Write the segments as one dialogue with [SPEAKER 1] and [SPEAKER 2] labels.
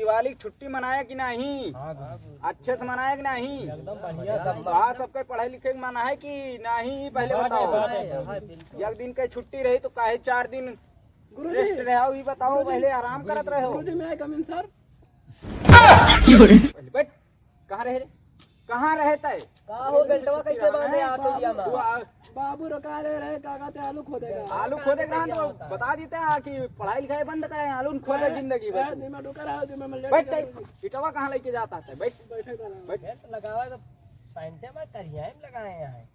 [SPEAKER 1] दिवाली की छुट्टी मनाया कि नहीं? अच्छे से मनाया कि नहीं?
[SPEAKER 2] एकदम बढ़िया सब।
[SPEAKER 1] हाँ, सबके पढ़े लिखे के मना है कि नहीं? पहले बताओ। एक दिन की छुट्टी रही तो काहे 4 दिन रेस्ट रहो, ये बताओ। पहले आराम करत रहो। बैठ, कहाँ रहे? कहाँ रहता है?
[SPEAKER 2] का हो बेल्टवा कैसे बांधे आतोलिया में?
[SPEAKER 3] बाबू रखा रहे काका ते आलू खोदेगा।
[SPEAKER 1] आलू खोदेगा तो बता देते हैं कि पढ़ाई लिखाई बंद करें, आलू खोदे जिंदगी भर।
[SPEAKER 3] दिमाग डुका रहा दिमाग में
[SPEAKER 1] बैठ, इटवा कहाँ लेके जाता है? बैठ
[SPEAKER 3] बैठे का
[SPEAKER 1] बैठ।
[SPEAKER 2] बेल्ट लगावा तो पैंटे में करिया में लगाए हैं।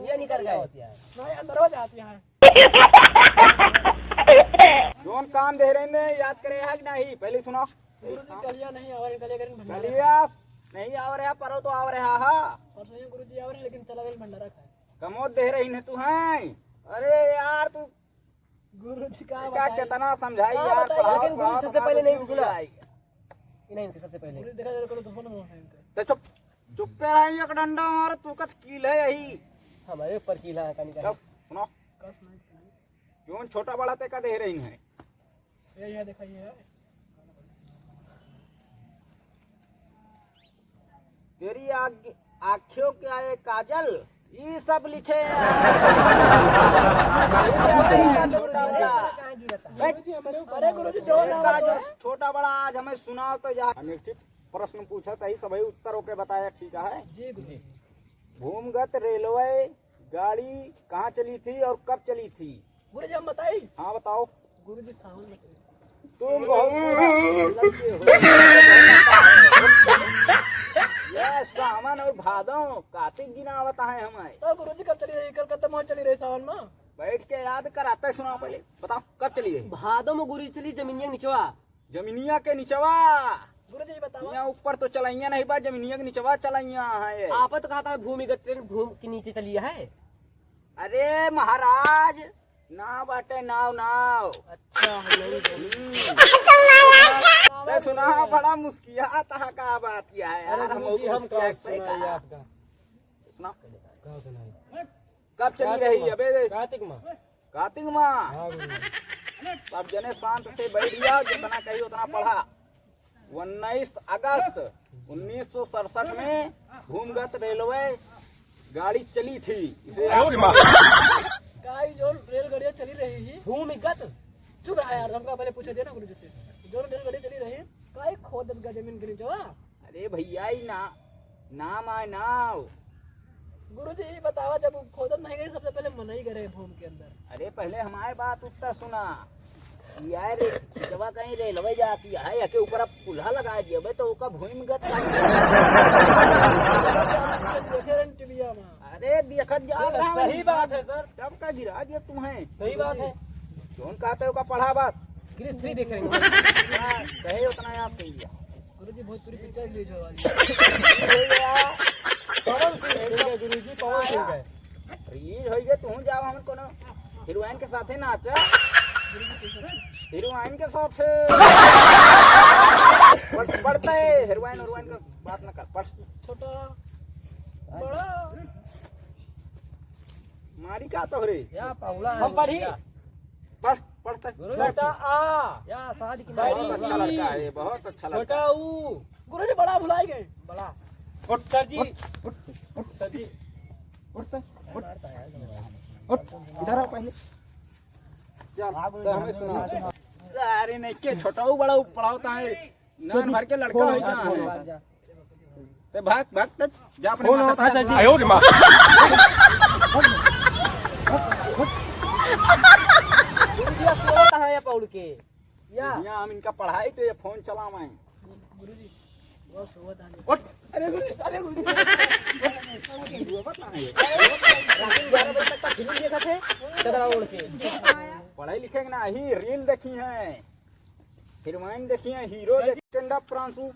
[SPEAKER 2] ये निकल गए होती है।
[SPEAKER 3] नहीं अंदर हो जाती है।
[SPEAKER 1] जोन काम दे रहे हैं याद करे है कि नहीं? पहले सुनो।
[SPEAKER 3] गुरुजी कलिया नहीं और कलिया करें भंडारा।
[SPEAKER 1] कलिया नहीं आ रहा, परो तो आ रहा हा।
[SPEAKER 3] परसों ये गुरुजी आ रहे लेकिन चला गया भंडारा खाए।
[SPEAKER 1] कमोद दे रही है तू है? अरे यार तू
[SPEAKER 3] गुरुजी का
[SPEAKER 1] क्या कितना समझाई
[SPEAKER 3] हाँ,
[SPEAKER 1] यार।
[SPEAKER 3] बताइए,
[SPEAKER 2] लेकिन गुरु सबसे पहले नहीं सुना। नहीं सबसे पहले
[SPEAKER 3] गुरुजी देखा जरा करो दुश्मन हो है।
[SPEAKER 1] तो चुप चुप्पे रही, एक डंडा मार तू कच कील है यही।
[SPEAKER 2] हमारे ऊपर कीला है कहीं
[SPEAKER 1] चुप, सुनो।
[SPEAKER 3] कस नहीं
[SPEAKER 1] जोन छोटा बड़ा ते का दे रही है।
[SPEAKER 3] ये देखा ये है।
[SPEAKER 1] तेरी आँखों के आए काजल, ये सब लिखे
[SPEAKER 3] गुरुजी हमारे ऊपर है गुरुजी जो ना
[SPEAKER 1] जो छोटा बड़ा आज हमें सुनाओ तो जा। हमें ठीक प्रश्न पूछा था, सभी उत्तर होके बताया। ठीक है
[SPEAKER 3] जी गुरुजी।
[SPEAKER 1] भूमिगत रेलवे गाड़ी कहाँ चली थी और कब चली थी?
[SPEAKER 3] गुरुजी हम बताई।
[SPEAKER 1] हाँ बताओ।
[SPEAKER 3] गुरुजी सावन में चली।
[SPEAKER 1] तुम बहुत लड़के हो। ये सावन और भादों कार्तिक गिना आवता है हमें।
[SPEAKER 3] तो गुरुजी कब चली रही? कलकत्ता में चली रही सावन में।
[SPEAKER 1] बैठ के याद कराते हैं, सुनाओ पहले। बताओ कब चली रही?
[SPEAKER 2] भादों में गुरु चली जमीनिया निचवा।
[SPEAKER 1] जमीनिया के निचवा।
[SPEAKER 3] गुरुजी बताओ।
[SPEAKER 1] यहाँ ऊपर तो चलाइया नहीं बा, जमीनिया के निचवा चलाइया है ये।
[SPEAKER 2] आप तो कहा था भूमिगत ट्रेन भूमि के नीचे चली है।
[SPEAKER 1] अरे महाराज, नाव बाटे नाव नाव।
[SPEAKER 2] अच्छा
[SPEAKER 1] तो सुना बड़ा मुस्किया तहा का बात किया है यार। हम सुना कब चली रही? अबे
[SPEAKER 2] कार्तिक में।
[SPEAKER 1] कार्तिक माँ। अब जने शांत से बैठ गया, जितना कही उतना पढ़ा। 19 अगस्त 1967 में भूमिगत रेलवे गाड़ी चली थी। इसे
[SPEAKER 3] गाय जो रेलगाड़ियाँ चली रही थी
[SPEAKER 2] भूमिगत।
[SPEAKER 3] चुप रहा यार, हमका पहले पूछे थे ना गुरुजी से। जो रेलगाड़ी चली रही काय खोदत का जमीन के नीचे।
[SPEAKER 1] अरे भैया ही नाम आए नाव।
[SPEAKER 3] गुरुजी ये बतावा जब खोदत नहीं गई सबसे पहले मना ही करे भूमि के अंदर।
[SPEAKER 1] अरे पहले हमारे बात उत्तर सुना यार। जब कहीं रेलवे जाती है या के ऊपर अब पुल्हा लगा दिया बे तो उसका भूमिगत
[SPEAKER 3] देखे रहे टीविया में।
[SPEAKER 1] अरे देखत जा रहा हूं।
[SPEAKER 2] सही बात है सर।
[SPEAKER 1] तब का गिरा दिया तुम्हें।
[SPEAKER 2] सही बात है।
[SPEAKER 1] कौन कहते हो का पढ़ा बस
[SPEAKER 2] ग्रीस 3 देख रहे हैं।
[SPEAKER 1] कहे उतना याद कही गया।
[SPEAKER 3] गुरुजी भोजपुरी पिक्चर रिलीज हो वाली
[SPEAKER 2] पवन सिंह है गुरुजी, पवन सिंह है।
[SPEAKER 1] रिलीज हो गए तू जाओ हम कोनो हीरोइन के साथे नाचा। हीरोइन के साथ पढ़ते हीरोइन हीरोइन का बात न कर। पढ़
[SPEAKER 3] छोटा बड़ा
[SPEAKER 1] मारी का तो रे
[SPEAKER 2] या पाउला हम पढ़ी।
[SPEAKER 1] पढ़ पढ़ते।
[SPEAKER 2] छोटा आ या शादी की
[SPEAKER 1] बहुत अच्छा लड़का है, बहुत अच्छा लड़का।
[SPEAKER 2] छोटा ऊ।
[SPEAKER 3] गुरुजी बड़ा भुलाई गए।
[SPEAKER 2] बड़ा उठ सर जी। सर जी
[SPEAKER 1] उठ इधर आओ पहले। तो हमें सुना। अरे नहीं के छोटा बड़ा पढ़ाता है, नान भर के लड़का हो जा। ते भाग भाग तक जा अपने माता पिता से। आयो रे मां।
[SPEAKER 2] कहाँ है पौड़ के या
[SPEAKER 1] हम इनका पढ़ाई तो ये फोन चलावे।
[SPEAKER 3] गुरुजी वो सोवत आने।
[SPEAKER 1] उठ। अरे गुरुजी
[SPEAKER 2] रात 11 बजे तक का फिल्म देखा थे चदरा ओढ़ के।
[SPEAKER 1] पढ़ाई लिखे ना ही रील देखी है, हीरोइन देखी है, हीरो स्टैंड अप फ्रांसू।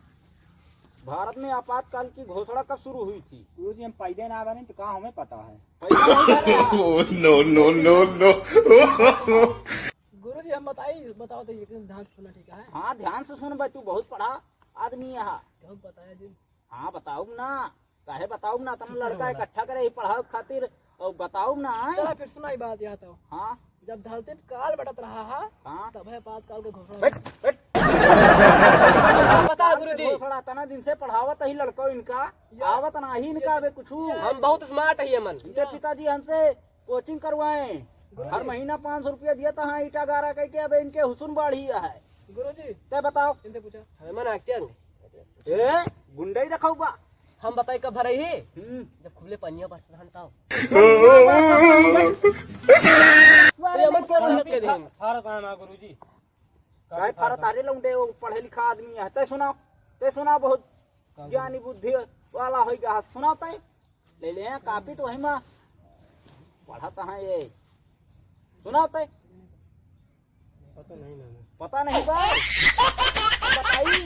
[SPEAKER 1] भारत में आपातकाल की घोषणा कब शुरू हुई थी?
[SPEAKER 4] गुरुजी हम पैदे ना बने तो कहाँ हमें पता है।
[SPEAKER 1] No no no no.
[SPEAKER 3] गुरुजी हम बताओ तो ये ध्यान से सुनना ठीक है।
[SPEAKER 1] हाँ ध्यान से सुन भाई, तू बहुत पढ़ा आदमी है।
[SPEAKER 3] क्यों बताया जी?
[SPEAKER 1] हाँ बताऊ ना, काहे बताऊ ना। तुम लड़का इकट्ठा करे पढ़ाओ खातिर और बताऊ ना।
[SPEAKER 3] चला फिर सुनाई बात यहाँ तो।
[SPEAKER 1] हाँ
[SPEAKER 3] जब धरती काल बटत रहा है
[SPEAKER 1] हाँ
[SPEAKER 3] तब है पात काल के घोषणा
[SPEAKER 1] बैठ बैठ
[SPEAKER 2] पता है गुरुजी,
[SPEAKER 1] थोड़ा तना दिन से पढ़ावत ही लड़को इनका आवत ना ही इनका बे कुछ
[SPEAKER 2] हम बहुत स्मार्ट है मन।
[SPEAKER 1] इनके पिताजी हमसे कोचिंग करवाए हर महीना 500 रुपया दिया था। हाँ ईटा गारा कह के अब इनके हुसुन बढ़ी है।
[SPEAKER 3] गुरुजी
[SPEAKER 1] ते बताओ
[SPEAKER 3] इनसे पूछा
[SPEAKER 2] मन आखते
[SPEAKER 1] ए गुंडे ही दिखाऊ बा
[SPEAKER 2] हम बताए कब भरई ही
[SPEAKER 1] हम्म।
[SPEAKER 2] जब खुले पनिया बस रहन ताऊ
[SPEAKER 1] अरे
[SPEAKER 2] अमन क्या गलत के दिन
[SPEAKER 1] काय फारा तारे लौंडे वो पढ़े लिखा आदमी है। ते सुनाओ बहुत ज्ञानी बुद्धि वाला होगा। सुनाओ ते ले ले हैं कापी तो है माँ पढ़ाता है ये। सुनाओ ते पता नहीं बा बताई।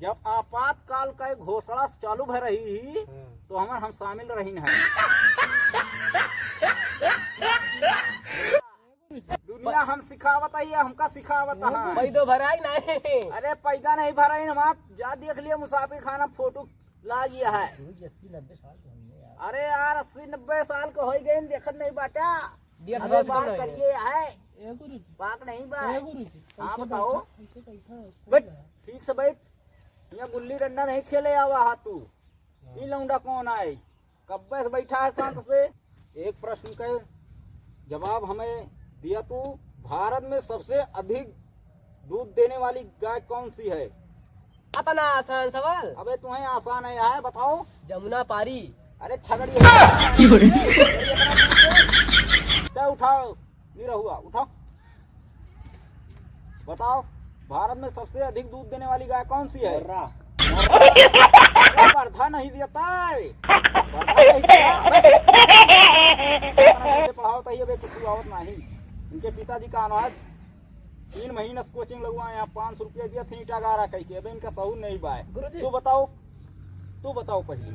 [SPEAKER 1] जब आपातकाल का घोषणा चालू भर रही तो हम शामिल रही है। दुनिया हम सिखावत है हमका सिखावत है।
[SPEAKER 2] पैदो भराई नहीं।
[SPEAKER 1] अरे पैदा नहीं भरा हम आप जा देख लिए मुसाफिर खाना फोटो ला लिया है। अरे यार 80-90 साल को हो गए देखत नहीं बाटा। अबे बात करिए है बात नहीं बा। हाँ बताओ बैठ ठीक से बैठ। यहाँ गुल्ली डंडा नहीं खेले आवा हा तू। ये लौंडा कौन आए कब्बे से बैठा है शांत से। एक प्रश्न का जवाब हमें दिया तू। भारत में सबसे अधिक दूध देने वाली गाय कौन सी है?
[SPEAKER 2] इतना आसान सवाल।
[SPEAKER 1] अबे तुम्हें आसान है बताओ।
[SPEAKER 2] जमुना पारी।
[SPEAKER 1] अरे छगड़ी उठाओ नहीं रहुआ उठाओ बताओ भारत में सबसे अधिक दूध देने वाली गाय कौन सी है? वर्धा नहीं देता है पढ़ाओ तो कुछ आवत नहीं। इनके पिताजी का अनाज 3 महीने से कोचिंग लगवाए यहाँ 500 रुपया दिया थी ईटा गारा कह के। अब इनका सहू नहीं बाय। तू बताओ पहले।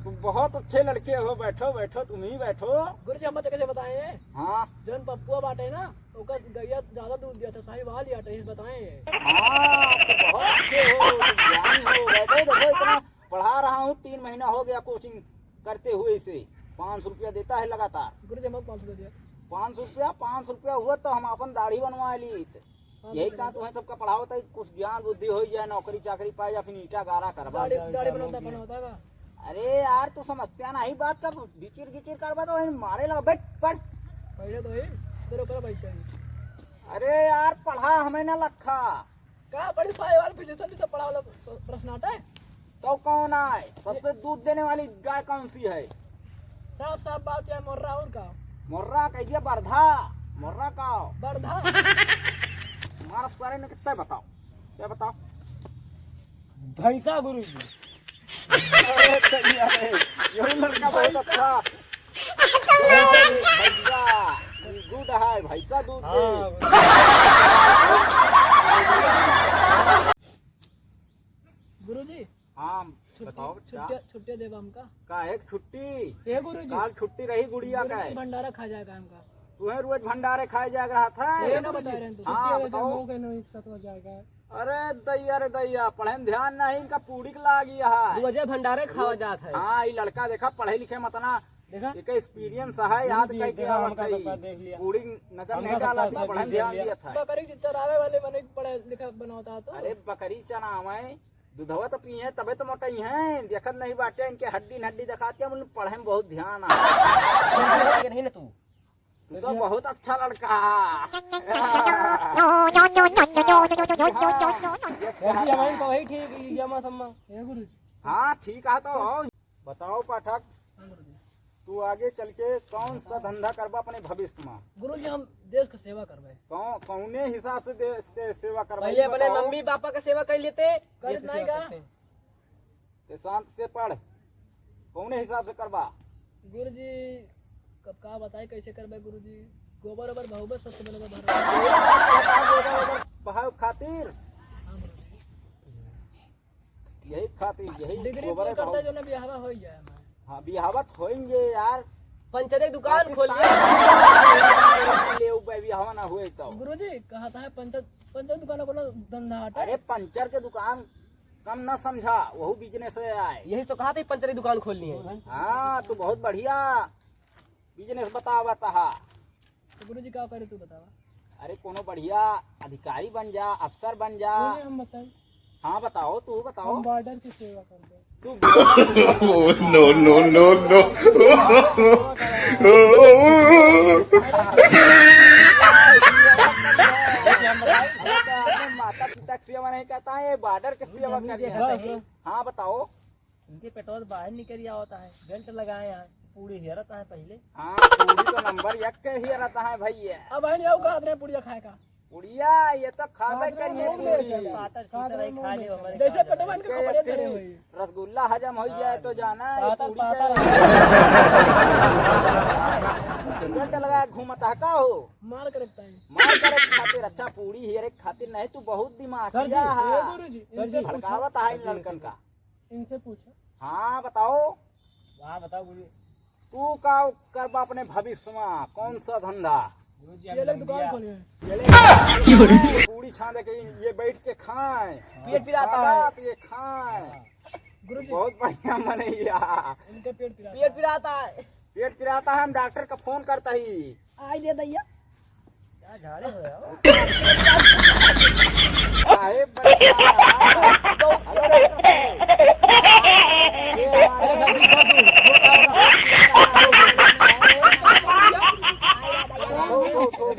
[SPEAKER 1] तुम बहुत अच्छे लड़के हो। बैठो बैठो तुम ही बैठो।
[SPEAKER 3] गुरुजी हम कैसे बताए
[SPEAKER 1] हाँ
[SPEAKER 3] जौन पप्पुआ बाटे ना ओका गैया ज्यादा दूध दिया था साहिवाल ही आटे बताए।
[SPEAKER 1] हाँ तो बहुत अच्छे हो तुम ज्ञानी हो। बैठो देखो इतना पढ़ा रहा हूँ 3 महीना हो गया कोचिंग करते हुए इसे 500 रुपया देता है लगातार।
[SPEAKER 3] गुरुजी हम 500 दिया
[SPEAKER 1] 500 रुपया हुआ तो हम अपन दाढ़ी बनवा ली। यही कहा तुम्हें सबका पढ़ाओ तो कुछ ज्ञान बुद्धि हो जाए नौकरी चाकरी पाए या फिर ईटा गारा करवा।
[SPEAKER 3] दाढ़ी बनाता का।
[SPEAKER 1] अरे यार तू समझते नहीं बात का गिचिर गिचिर करवा तो वहीं मारे लगा। बैठ पढ़
[SPEAKER 3] पहले तो ही तेरे ऊपर बैठ चाहिए।
[SPEAKER 1] अरे यार पढ़ा हमें ना लखा
[SPEAKER 3] का बड़ी साहिवाल फिजिक्स से पढ़ा वाला प्रश्न आता है।
[SPEAKER 1] तो कौन आए सबसे दूध देने वाली गाय कौन सी है?
[SPEAKER 3] साफ साफ बात है मोर्रा और का
[SPEAKER 1] मुर्रा कह दिया बर्धा मुर्रा का
[SPEAKER 3] बर्धा।
[SPEAKER 1] हमारा बारे में कितना बताओ क्या बताओ।
[SPEAKER 4] भैंसा गुरुजी।
[SPEAKER 1] यही लड़का बहुत अच्छा भैंसा दूध है भैंसा दूध दे।
[SPEAKER 3] गुरुजी
[SPEAKER 1] हाँ बताओ क्या
[SPEAKER 3] छुट्टियां देवा हमका
[SPEAKER 1] का एक छुट्टी
[SPEAKER 3] ए गुरुजी
[SPEAKER 1] काल छुट्टी रही गुड़िया का है।
[SPEAKER 3] भंडारा खा जाएगा हमका।
[SPEAKER 1] तुम्हें रोज भंडारे खाए जाएगा था।
[SPEAKER 3] ये ना बता रहे हैं तो
[SPEAKER 1] हाँ बताओ। अरे दैया पढ़े में ध्यान नहीं इनका पूरी ला गया है।
[SPEAKER 2] वजह भंडारे खावा जात है।
[SPEAKER 1] हाँ ये लड़का देखा पढ़े लिखे मतना
[SPEAKER 2] देखा
[SPEAKER 1] एक एक्सपीरियंस है याद कह के आवत है। पूरी नजर नहीं डाला था पढ़े में ध्यान दिया था।
[SPEAKER 3] बकरी की चरावे वाले मैंने पढ़े लिखा बनाता है तो
[SPEAKER 1] अरे बकरी चना में दूधवा तो पी है तबे तो मोटाई है देखत नहीं बाटे इनके हड्डी दिखाते हैं पढ़े में बहुत ध्यान है।
[SPEAKER 2] नहीं ना तू
[SPEAKER 1] तो बहुत अच्छा लड़का
[SPEAKER 2] वही ठीक जमा सम्मा।
[SPEAKER 1] हाँ ठीक है तो बताओ पाठक तू आगे चल के कौन सा धंधा करबा अपने भविष्य में?
[SPEAKER 3] गुरुजी हम देश की सेवा करबे।
[SPEAKER 1] कौने हिसाब से देश के सेवा करबा?
[SPEAKER 2] पहले अपने मम्मी पापा का सेवा कर लेते
[SPEAKER 3] कर नहीं का
[SPEAKER 1] ते शांत से पढ़ कौने हिसाब से करबा?
[SPEAKER 3] गुरुजी कब का बताए कैसे करबे गुरुजी। गोबर ओबर बहुबे सबसे बड़ा
[SPEAKER 1] बहाव खातिर यही खातिर यही
[SPEAKER 3] डिग्री
[SPEAKER 1] गोबर
[SPEAKER 3] पूरी करते जो ना बियाह हो जाए।
[SPEAKER 1] हाँ बिहावत होएंगे यार
[SPEAKER 2] पंचर एक दुकान खोल
[SPEAKER 1] बिहावा ना हुए तो।
[SPEAKER 3] गुरुजी कहता है पंचर दुकान को धंधा हटा।
[SPEAKER 1] अरे पंचर के दुकान कम न समझा वही बिजनेस है आए।
[SPEAKER 2] यही तो कहा था पंचर की दुकान खोलनी है।
[SPEAKER 1] हाँ तू बहुत बढ़िया बिजनेस बतावत हा।
[SPEAKER 3] तो गुरुजी क्या करे तू बतावा।
[SPEAKER 1] अरे कोनो बढ़िया अधिकारी बन जा, अफसर बन जा।
[SPEAKER 4] हम बताएं,
[SPEAKER 1] हाँ बताओ, तू बताओ।
[SPEAKER 4] हम बॉर्डर की सेवा करते हैं।
[SPEAKER 1] तू
[SPEAKER 5] no, no, no, no.
[SPEAKER 1] माता पिता की सेवा नहीं करता है, बॉर्डर की सेवा करता है। हाँ बताओ।
[SPEAKER 2] इनके पेट्रोल बाहर निकल होता है, बेल्ट लगाए हैं, पूरी हेरता है पहले।
[SPEAKER 1] हाँ पूरी तो नंबर 1 के ही रहता है भैया।
[SPEAKER 3] अब बहन आओ का अपने पुड़िया खाए का।
[SPEAKER 1] पुड़िया ये तो खावे करिए पूरी।
[SPEAKER 2] पातर चीटर ही खा लियो हमारे
[SPEAKER 3] जैसे पेटवा इनके कपड़े धरे हुए।
[SPEAKER 1] रसगुल्ला हजम हो जाए तो जाना है,
[SPEAKER 2] पातर
[SPEAKER 1] पूरी
[SPEAKER 2] पातर
[SPEAKER 1] बेल्ट लगा घूमता है का हो।
[SPEAKER 3] मार कर रखता है।
[SPEAKER 1] मार करे खातिर अच्छा पूरी हेरे खातिर नहीं, तू बहुत दिमाग
[SPEAKER 4] सर जी,
[SPEAKER 1] किया
[SPEAKER 3] ए
[SPEAKER 1] है।
[SPEAKER 3] गुरुजी
[SPEAKER 4] सर जी,
[SPEAKER 1] भड़कावत है इन लड़कन का।
[SPEAKER 4] इनसे पूछो।
[SPEAKER 1] हाँ बताओ।
[SPEAKER 2] वहाँ बताओ गुरु
[SPEAKER 1] तू का करबा अपने भविष्य में, कौन सा धंधा।
[SPEAKER 3] ये लोग दुकान खोले हैं।
[SPEAKER 1] पूरी छाने के ये बैठ के खाएं,
[SPEAKER 2] पेट पिराता है।
[SPEAKER 1] सादा ये खाएं।
[SPEAKER 3] गुरुजी
[SPEAKER 1] बहुत बढ़िया मनैया।
[SPEAKER 3] इनके पेट पिरा।
[SPEAKER 2] पेट पिराता है।
[SPEAKER 1] पेट पिराता है, हम डॉक्टर का फोन करता ही।
[SPEAKER 3] आई दे दैया।
[SPEAKER 2] क्या झाड़े हो यार?
[SPEAKER 1] काहे बढ़िया।